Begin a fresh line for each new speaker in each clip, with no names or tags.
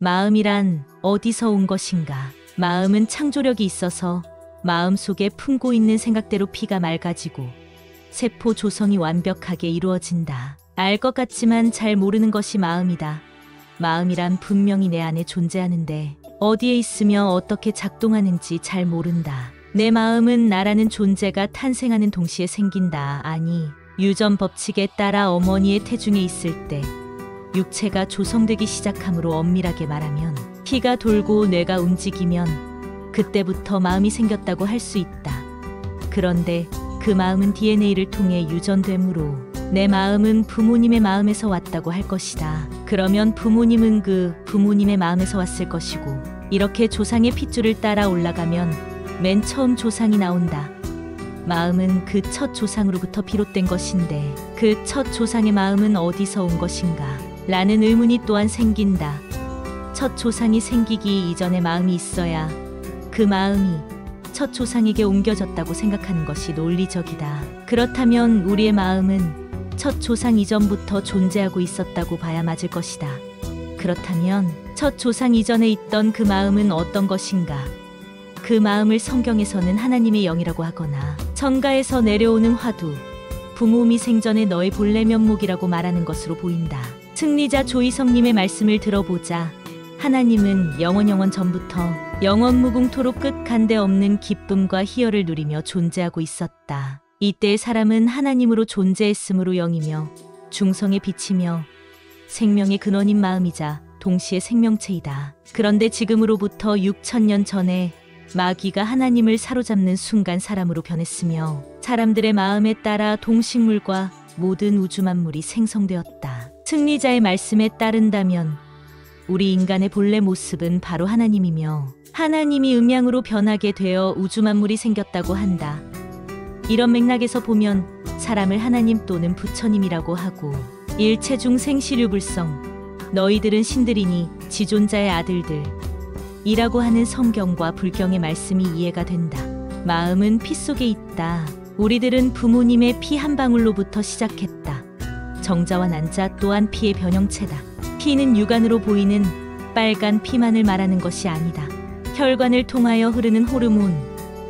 마음이란 어디서 온 것인가? 마음은 창조력이 있어서 마음속에 품고 있는 생각대로 피가 맑아지고 세포 조성이 완벽하게 이루어진다. 알 것 같지만 잘 모르는 것이 마음이다. 마음이란 분명히 내 안에 존재하는데 어디에 있으며 어떻게 작동하는지 잘 모른다. 내 마음은 나라는 존재가 탄생하는 동시에 생긴다. 아니, 유전 법칙에 따라 어머니의 태중에 있을 때 육체가 조성되기 시작하므로 엄밀하게 말하면 피가 돌고 뇌가 움직이면 그때부터 마음이 생겼다고 할 수 있다. 그런데 그 마음은 DNA를 통해 유전되므로 내 마음은 부모님의 마음에서 왔다고 할 것이다. 그러면 부모님은 그 부모님의 마음에서 왔을 것이고 이렇게 조상의 핏줄을 따라 올라가면 맨 처음 조상이 나온다. 마음은 그 첫 조상으로부터 비롯된 것인데 그 첫 조상의 마음은 어디서 온 것인가? 라는 의문이 또한 생긴다. 첫 조상이 생기기 이전에 마음이 있어야 그 마음이 첫 조상에게 옮겨졌다고 생각하는 것이 논리적이다. 그렇다면 우리의 마음은 첫 조상 이전부터 존재하고 있었다고 봐야 맞을 것이다. 그렇다면 첫 조상 이전에 있던 그 마음은 어떤 것인가? 그 마음을 성경에서는 하나님의 영이라고 하거나 천가에서 내려오는 화두, 부모 미생전의 너의 본래 면목이라고 말하는 것으로 보인다. 승리자 조희성님의 말씀을 들어보자. 하나님은 영원 전부터 영원무궁토록 끝간데 없는 기쁨과 희열을 누리며 존재하고 있었다. 이때의 사람은 하나님으로 존재했으므로 영이며 중성의 빛이며 생명의 근원인 마음이자 동시에 생명체이다. 그런데 지금으로부터 6천년 전에 마귀가 하나님을 사로잡는 순간 사람으로 변했으며 사람들의 마음에 따라 동식물과 모든 우주 만물이 생성되었다. 승리자의 말씀에 따른다면 우리 인간의 본래 모습은 바로 하나님이며 하나님이 음양으로 변하게 되어 우주 만물이 생겼다고 한다. 이런 맥락에서 보면 사람을 하나님 또는 부처님이라고 하고 일체중 생시류불성 너희들은 신들이니 지존자의 아들들 이라고 하는 성경과 불경의 말씀이 이해가 된다. 마음은 피 속에 있다. 우리들은 부모님의 피 한 방울로부터 시작했다. 정자와 난자 또한 피의 변형체다. 피는 육안으로 보이는 빨간 피만을 말하는 것이 아니다. 혈관을 통하여 흐르는 호르몬,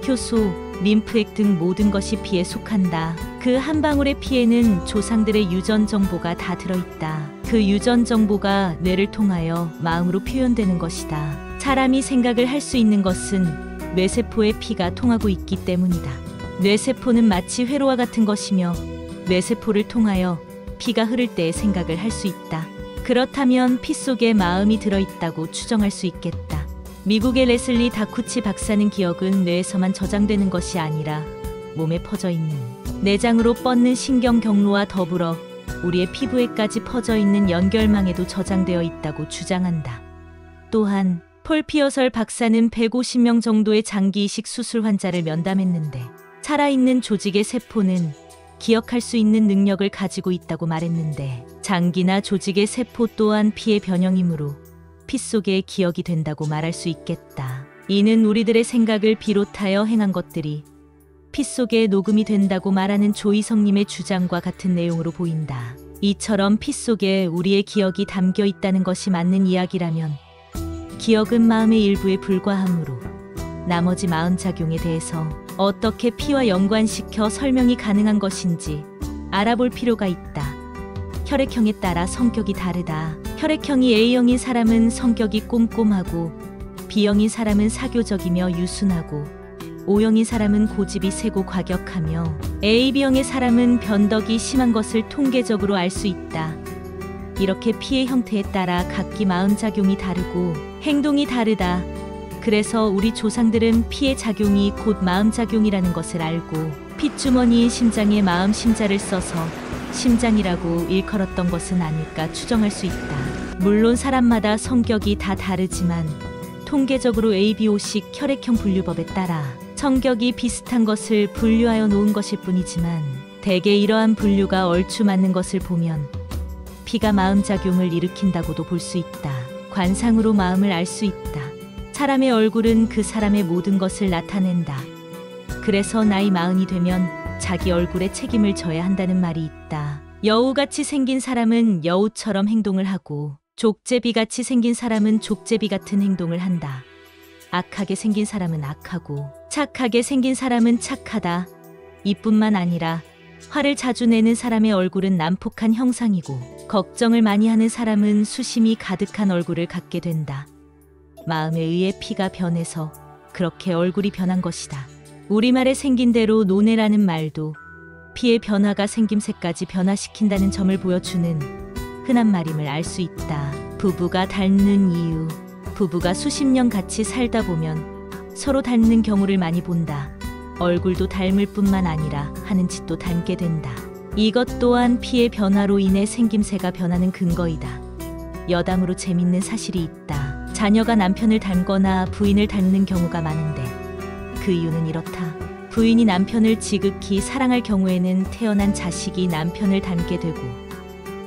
효소, 림프액 등 모든 것이 피에 속한다. 그 한 방울의 피에는 조상들의 유전 정보가 다 들어있다. 그 유전 정보가 뇌를 통하여 마음으로 표현되는 것이다. 사람이 생각을 할 수 있는 것은 뇌세포의 피가 통하고 있기 때문이다. 뇌세포는 마치 회로와 같은 것이며 뇌세포를 통하여 피가 흐를 때의 생각을 할 수 있다. 그렇다면 피 속에 마음이 들어있다고 추정할 수 있겠다. 미국의 레슬리 다쿠치 박사는 기억은 뇌에서만 저장되는 것이 아니라 몸에 퍼져 있는 내장으로 뻗는 신경 경로와 더불어 우리의 피부에까지 퍼져 있는 연결망에도 저장되어 있다고 주장한다. 또한 폴 피어설 박사는 150명 정도의 장기 이식 수술 환자를 면담했는데 살아있는 조직의 세포는 기억할 수 있는 능력을 가지고 있다고 말했는데 장기나 조직의 세포 또한 피의 변형이므로 피 속에 기억이 된다고 말할 수 있겠다. 이는 우리들의 생각을 비롯하여 행한 것들이 피 속에 녹음이 된다고 말하는 조희성님의 주장과 같은 내용으로 보인다. 이처럼 피 속에 우리의 기억이 담겨 있다는 것이 맞는 이야기라면 기억은 마음의 일부에 불과하므로 나머지 마음작용에 대해서 어떻게 피와 연관시켜 설명이 가능한 것인지 알아볼 필요가 있다. 혈액형에 따라 성격이 다르다. 혈액형이 A형인 사람은 성격이 꼼꼼하고 B형인 사람은 사교적이며 유순하고 O형인 사람은 고집이 세고 과격하며 AB형의 사람은 변덕이 심한 것을 통계적으로 알 수 있다. 이렇게 피의 형태에 따라 각기 마음작용이 다르고 행동이 다르다. 그래서 우리 조상들은 피의 작용이 곧 마음작용이라는 것을 알고 핏주머니인 심장에 마음 심자를 써서 심장이라고 일컬었던 것은 아닐까 추정할 수 있다. 물론 사람마다 성격이 다 다르지만 통계적으로 ABO식 혈액형 분류법에 따라 성격이 비슷한 것을 분류하여 놓은 것일 뿐이지만 대개 이러한 분류가 얼추 맞는 것을 보면 피가 마음작용을 일으킨다고도 볼 수 있다. 관상으로 마음을 알 수 있다. 사람의 얼굴은 그 사람의 모든 것을 나타낸다. 그래서 나이 40이 되면 자기 얼굴에 책임을 져야 한다는 말이 있다. 여우같이 생긴 사람은 여우처럼 행동을 하고 족제비같이 생긴 사람은 족제비 같은 행동을 한다. 악하게 생긴 사람은 악하고 착하게 생긴 사람은 착하다. 이뿐만 아니라 화를 자주 내는 사람의 얼굴은 난폭한 형상이고 걱정을 많이 하는 사람은 수심이 가득한 얼굴을 갖게 된다. 마음에 의해 피가 변해서 그렇게 얼굴이 변한 것이다. 우리말에 생긴 대로 노내라는 말도 피의 변화가 생김새까지 변화시킨다는 점을 보여주는 흔한 말임을 알 수 있다. 부부가 닮는 이유. 부부가 수십 년 같이 살다 보면 서로 닮는 경우를 많이 본다. 얼굴도 닮을 뿐만 아니라 하는 짓도 닮게 된다. 이것 또한 피의 변화로 인해 생김새가 변하는 근거이다. 여담으로 재밌는 사실이 있다. 자녀가 남편을 닮거나 부인을 닮는 경우가 많은데 그 이유는 이렇다. 부인이 남편을 지극히 사랑할 경우에는 태어난 자식이 남편을 닮게 되고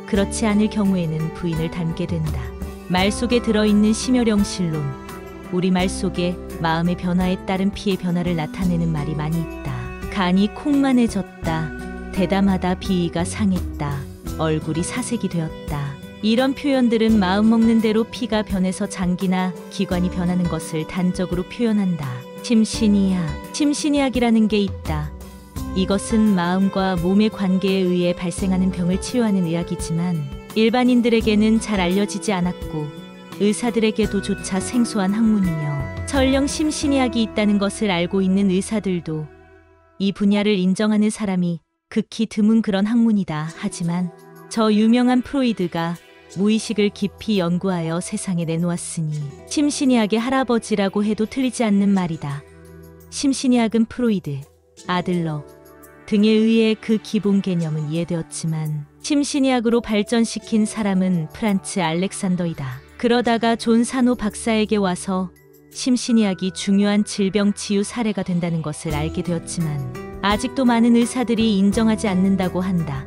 그렇지 않을 경우에는 부인을 닮게 된다. 말 속에 들어있는 심혈영실론. 우리말 속에 마음의 변화에 따른 피의 변화를 나타내는 말이 많이 있다. 간이 콩만해졌다. 대담하다. 비위가 상했다. 얼굴이 사색이 되었다. 이런 표현들은 마음 먹는 대로 피가 변해서 장기나 기관이 변하는 것을 단적으로 표현한다. 심신이약. 심신이약이라는 게 있다. 이것은 마음과 몸의 관계에 의해 발생하는 병을 치료하는 의학이지만 일반인들에게는 잘 알려지지 않았고 의사들에게도 조차 생소한 학문이며 설령 심신의학이 있다는 것을 알고 있는 의사들도 이 분야를 인정하는 사람이 극히 드문 그런 학문이다. 하지만 저 유명한 프로이드가 무의식을 깊이 연구하여 세상에 내놓았으니 심신의학의 할아버지라고 해도 틀리지 않는 말이다. 심신의학은 프로이드, 아들러 등에 의해 그 기본 개념은 이해되었지만 심신의학으로 발전시킨 사람은 프란츠 알렉산더이다. 그러다가 존 사노 박사에게 와서 심신의학이 중요한 질병 치유 사례가 된다는 것을 알게 되었지만 아직도 많은 의사들이 인정하지 않는다고 한다.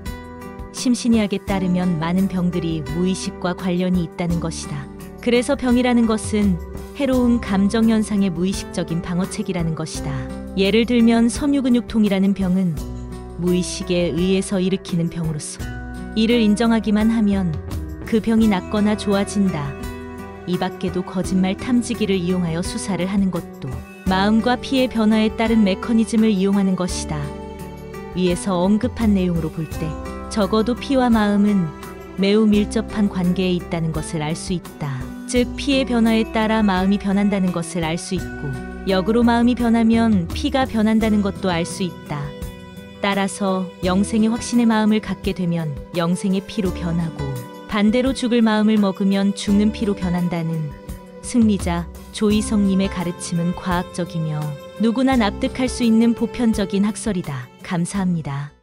심신의학에 따르면 많은 병들이 무의식과 관련이 있다는 것이다. 그래서 병이라는 것은 해로운 감정현상의 무의식적인 방어책이라는 것이다. 예를 들면 섬유근육통이라는 병은 무의식에 의해서 일으키는 병으로서 이를 인정하기만 하면 그 병이 낫거나 좋아진다. 이 밖에도 거짓말 탐지기를 이용하여 수사를 하는 것도 마음과 피의 변화에 따른 메커니즘을 이용하는 것이다. 위에서 언급한 내용으로 볼 때 적어도 피와 마음은 매우 밀접한 관계에 있다는 것을 알 수 있다. 즉 피의 변화에 따라 마음이 변한다는 것을 알 수 있고 역으로 마음이 변하면 피가 변한다는 것도 알 수 있다. 따라서 영생의 확신의 마음을 갖게 되면 영생의 피로 변하고 반대로 죽을 마음을 먹으면 죽는 피로 변한다는 승리자 조이성님의 가르침은 과학적이며 누구나 납득할 수 있는 보편적인 학설이다. 감사합니다.